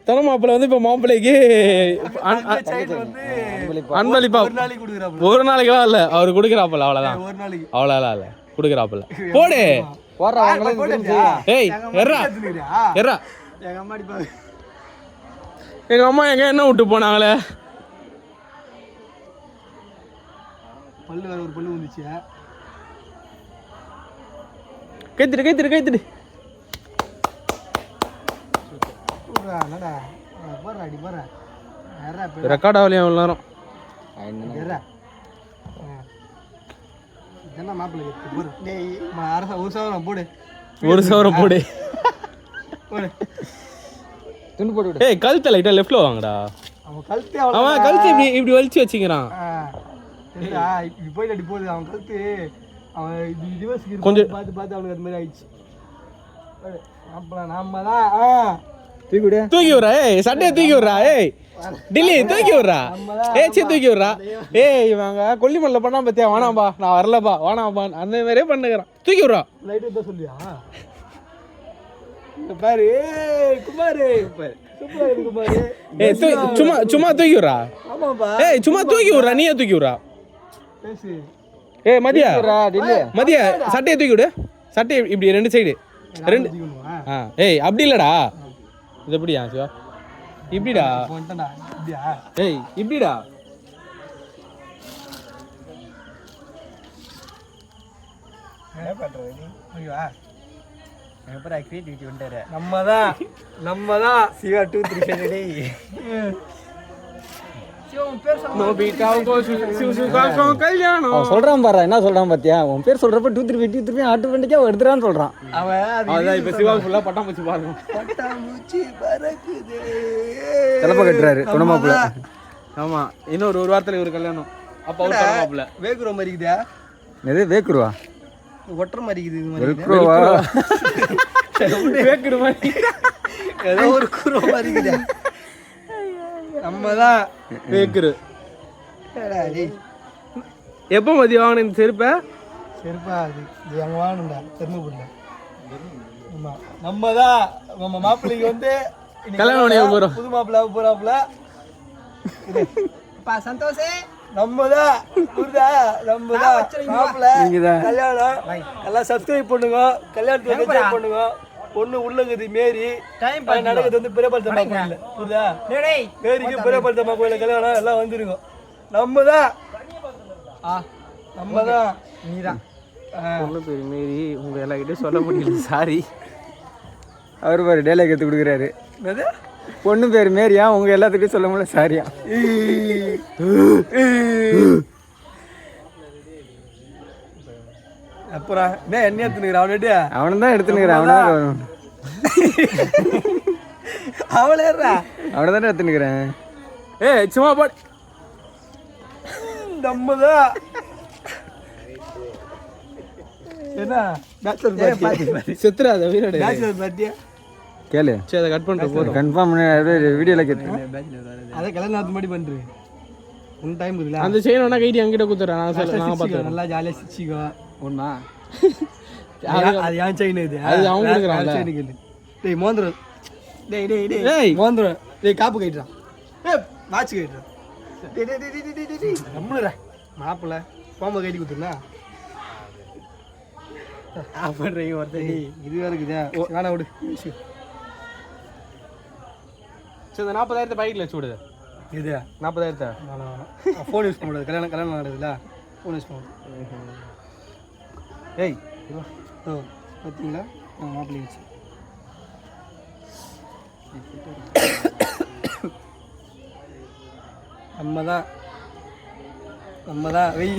தன மாப்பிள்ளை வந்து இப்போ மாப்பிள்ளைக்கு அன்பளிப்பா ஒரு நாளைக்கெல்லாம் இல்லை அவர் கொடுக்குறாப்பில்ல அவ்வளோதான் அவ்வளோலாம் இல்லை கொடுக்குறாப்பில்ல போடு ஏய் எர்ரா எர்ரா எங்க அம்மா எங்க என்ன விட்டு போனாங்களே பல்லு வேற ஒரு பல்லு வந்துச்சு கைத்திடு கைத்திடு கைத்திடு ரெக்கார்ட் ஆகலையா எவ்வளோ நேரம் ஒரு சவரம் போடு ஏய் கழுத்தை லைட்டா லெஃப்ட்ல வாங்கடா அவன் கழுத்து இப்படி இப்படி வலிச்சு வச்சுக்கிறான் போயிட்டு போகுது அவன் கழுத்து அவன் கொஞ்சம் பார்த்து பார்த்து அவனுக்கு அது மாதிரி ஆயிடுச்சு நம்ம தான் தூக்கி விட்றா ஏய் சட்டையை தூக்கி விட்றா ஏய் டில்லி தூக்கி விட்றா ஏய் சரி தூக்கி விட்றா ஏய் இவங்க கொல்லிமல்ல பண்ணா பத்தியா வேணாம்பா நான் வரலப்பா வேணாம்பா அந்த மாதிரியே பண்ணுகிறான் தூக்கி விட்றா லைட்டு தான் சொல்லியா பாரு குமாரு குமாரு ஏய் சும்மா சும்மா தூக்கி விட்றா ஏய் சும்மா தூக்கி விட்றா நீயே தூக்கி விட்றா ஏய் மதியா மதியா சட்டையை தூக்கி விடு சட்டையை இப்படி ரெண்டு சைடு ரெண்டு ஏய் அப்படி இல்லடா இது எப்படியா சிவா இப்படிடா ஏய் இப்படிடா நம்மதான் சிவா 2-3 சொல்றான் பாரு என்ன சொல்றான் பாத்தியா உன் பேர் சொல்றப்ப 2-3 ஆட்டோமேட்டிக்கா எடுத்துறான்னு சொல்றான் அவன் இப்ப சிவா ஃபுல்லா பட்டாம்பூச்சி பாருங்க பட்டாம்பூச்சி பறக்குது தலைப்ப கட்டுறாரு துணமாப்புல ஆமா இன்னொரு ஒரு வாரத்துல இவரு கல்யாணம் அப்ப அவர் துணமாப்புல வேக்குற மாதிரி இருக்குதா எது வேக்குருவா ஒட்டுற மாதிரி இருக்குது வேக்குருவா வேக்குற மாதிரி ஏதோ ஒரு குருவ மாதிரி இருக்குதா நம்மதான் வேக்குரு எப்போ மதியம் வாங்கின இந்த செருப்பை செருப்பா இது அங்கே வாங்கணும்டா தெருமபுரில ஆமா நம்மதான் நம்ம மாப்பிள்ளைக்கு வந்து கல்யாணம் பண்ணி போறோம் புது மாப்பிள்ளை போறாப்புல சந்தோஷே நம்மதான் புரியுதா நம்மதான் மாப்பிள்ளை கல்யாணம் எல்லாம் சப்ஸ்கிரைப் பண்ணுங்க கல்யாணத்துக்கு என்ஜாய் பண்ணுங்க பொண்ணு உள்ளங்குது மேரி நடக்குது வந்து பிரபலத்தம்மா கோயில் புரியுதா மேரிக்கு பிரபலத்தம்மா கோயில கல்யாணம் எல்லாம் வந்துருங்க நம்மதான் நம்மதான் நீதான் பொண்ணு பேர் மாரி உங்க எல்லார்கிட்டயும் சொல்ல முடியல சாரி அவர் பாரு டேலாக் எடுத்து கொடுக்குறாரு பொண்ணு பேர் மேரியா உங்க எல்லாத்துக்கிட்டையும் சொல்ல முடியல சாரியா அப்புறம் என்ன எடுத்துனுக்குற அவனு அவனு தான் எடுத்துனுக்குறான் அவனை தானே எடுத்துனுக்குறேன் ஏய் சும்மா பாடு நம்மதான் என்ன செத்துறாத வீரடு பாத்தியா கேளு சரி அதை கட் பண்ணிட்டு போதும் கன்ஃபார்ம் வீடியோல கேட்டு அதை கல்யாணம் மாதிரி பண்றேன் உன் டைம் இருக்குல்ல அந்த செயின் வேணா கைட்டி என்கிட்ட குத்துறேன் நான் சொல்ல நான் பார்த்துக்கிறேன் நல்லா ஜாலியாக சிச்சிக்கோ ஒண்ணா அது ஏன் செயின் இது அது அவங்க கொடுக்குறான்ல செயின் கேளு டேய் மோந்திரம் டேய் ஏய் மோந்திரம் டேய் காப்பு கைட்றான் ஏய் வாட்ச் கைட்றான் டேய் நம்மளடா மாப்பிள்ள பாம்பை கைட்டி குத்துனா பண்றீங்க ஒருத்தர் இது வேற இருக்குதா வேணா விடு சரி இந்த 40,000 பைக்கில் வச்சு விடுது இது 40,000 வேணாம் ஃபோன் யூஸ் பண்ண முடியாது கல்யாணம் நடக்குதுல்ல ஃபோன் யூஸ் பண்ண ஏய் ஓ பார்த்தீங்களா மாப்பிள்ளை வச்சு நம்ம தான் வெய்